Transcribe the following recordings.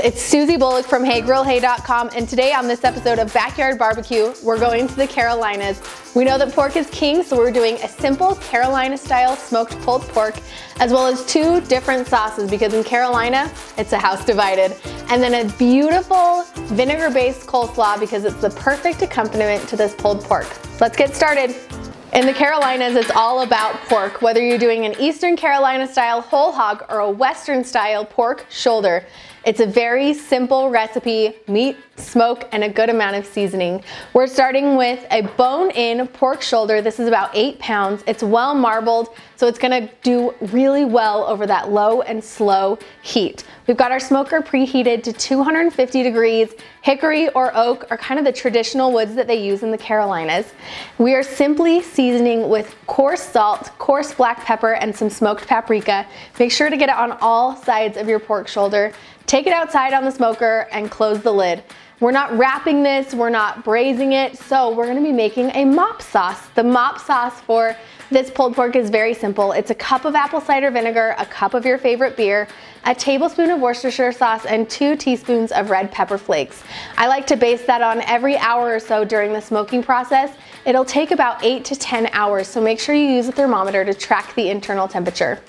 it's Susie Bullock from HeyGrillHey.com, and today on this episode of Backyard Barbecue, we're going to the Carolinas. We know that pork is king, so we're doing a simple Carolina-style smoked pulled pork, as well as two different sauces, because in Carolina, it's a house divided. And then a beautiful vinegar-based coleslaw, because it's the perfect accompaniment to this pulled pork. Let's get started. In the Carolinas, it's all about pork, whether you're doing an Eastern Carolina style whole hog or a Western style pork shoulder. It's a very simple recipe: meat, smoke, and a good amount of seasoning. We're starting with a bone-in pork shoulder. This is about 8 pounds. It's well marbled, so it's gonna do really well over that low and slow heat. We've got our smoker preheated to 250 degrees. Hickory or oak are kind of the traditional woods that they use in the Carolinas. We are simply seasoning with coarse salt, coarse black pepper, and some smoked paprika. Make sure to get it on all sides of your pork shoulder. Take it outside on the smoker and close the lid. We're not wrapping this, we're not braising it, so we're gonna be making a mop sauce. The mop sauce for this pulled pork is very simple. It's a cup of apple cider vinegar, a cup of your favorite beer, a tablespoon of Worcestershire sauce, and 2 teaspoons of red pepper flakes. I like to baste that on every hour or so during the smoking process. It'll take about 8 to 10 hours, so make sure you use a thermometer to track the internal temperature.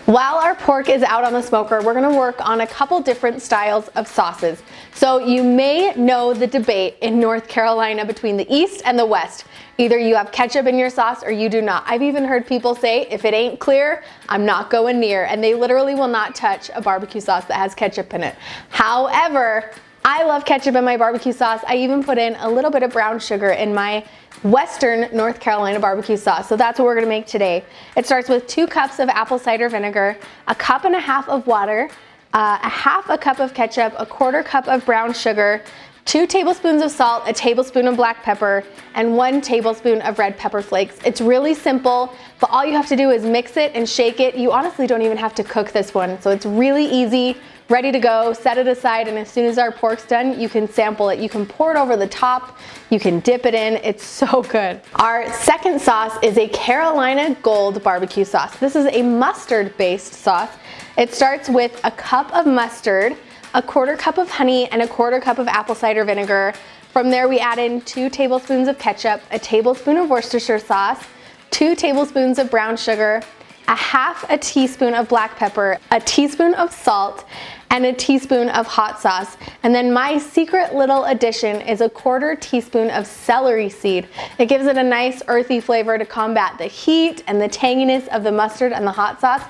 While our pork is out on the smoker, we're gonna work on a couple different styles of sauces. So you may know the debate in North Carolina between the East and the West. Either you have ketchup in your sauce or you do not. I've even heard people say, if it ain't clear, I'm not going near. And they literally will not touch a barbecue sauce that has ketchup in it. However, I love ketchup in my barbecue sauce. I even put in a little bit of brown sugar in my Western North Carolina barbecue sauce. So that's what we're gonna make today. It starts with 2 cups of apple cider vinegar, a cup and a half of water, a half a cup of ketchup, a 1/4 cup of brown sugar, 2 tablespoons of salt, a tablespoon of black pepper, and 1 tablespoon of red pepper flakes. It's really simple, but all you have to do is mix it and shake it. You honestly don't even have to cook this one, so it's really easy. Ready to go, set it aside, and as soon as our pork's done, you can sample it. You can pour it over the top, you can dip it in, it's so good. Our second sauce is a Carolina Gold barbecue sauce. This is a mustard-based sauce. It starts with a cup of mustard, a 1/4 cup of honey, and a 1/4 cup of apple cider vinegar. From there, we add in 2 tablespoons of ketchup, a tablespoon of Worcestershire sauce, 2 tablespoons of brown sugar, a half a teaspoon of black pepper, a teaspoon of salt, and a teaspoon of hot sauce. And then my secret little addition is a 1/4 teaspoon of celery seed. It gives it a nice earthy flavor to combat the heat and the tanginess of the mustard and the hot sauce.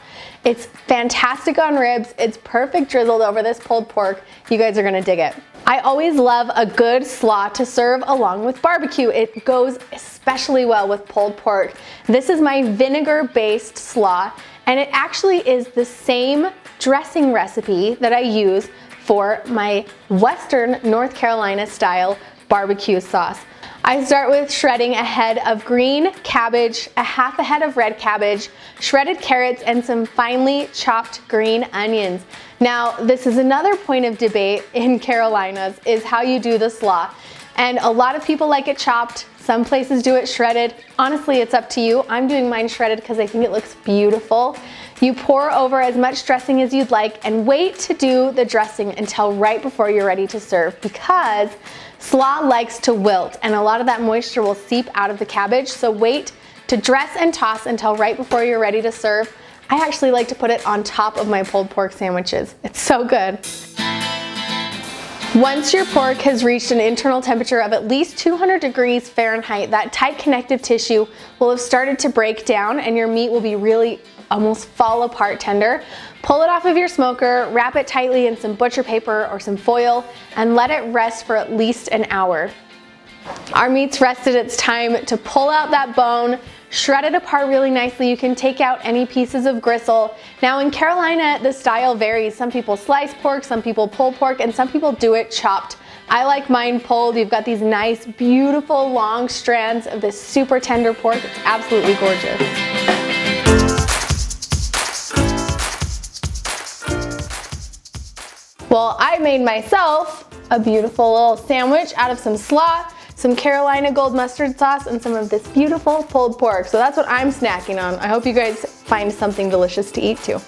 It's fantastic on ribs. It's perfect drizzled over this pulled pork. You guys are gonna dig it. I always love a good slaw to serve along with barbecue. It goes especially well with pulled pork. This is my vinegar-based slaw, and it actually is the same dressing recipe that I use for my Western North Carolina style barbecue sauce. I start with shredding a head of green cabbage, a half a head of red cabbage, shredded carrots, and some finely chopped green onions. Now, this is another point of debate in Carolinas, is how you do the slaw. And a lot of people like it chopped. Some places do it shredded. Honestly, it's up to you. I'm doing mine shredded because I think it looks beautiful. You pour over as much dressing as you'd like and wait to do the dressing until right before you're ready to serve, because slaw likes to wilt and a lot of that moisture will seep out of the cabbage. So wait to dress and toss until right before you're ready to serve. I actually like to put it on top of my pulled pork sandwiches. It's so good. Once your pork has reached an internal temperature of at least 200 degrees Fahrenheit, that tight connective tissue will have started to break down and your meat will be really almost fall apart tender. Pull it off of your smoker, wrap it tightly in some butcher paper or some foil, and let it rest for at least an hour. Our meat's rested, it's time to pull out that bone, shred it apart really nicely. You can take out any pieces of gristle. Now in Carolina, the style varies. Some people slice pork, some people pull pork, and some people do it chopped. I like mine pulled. You've got these nice, beautiful, long strands of this super tender pork. It's absolutely gorgeous. Well, I made myself a beautiful little sandwich out of some slaw, some Carolina Gold mustard sauce, and some of this beautiful pulled pork. So that's what I'm snacking on. I hope you guys find something delicious to eat too.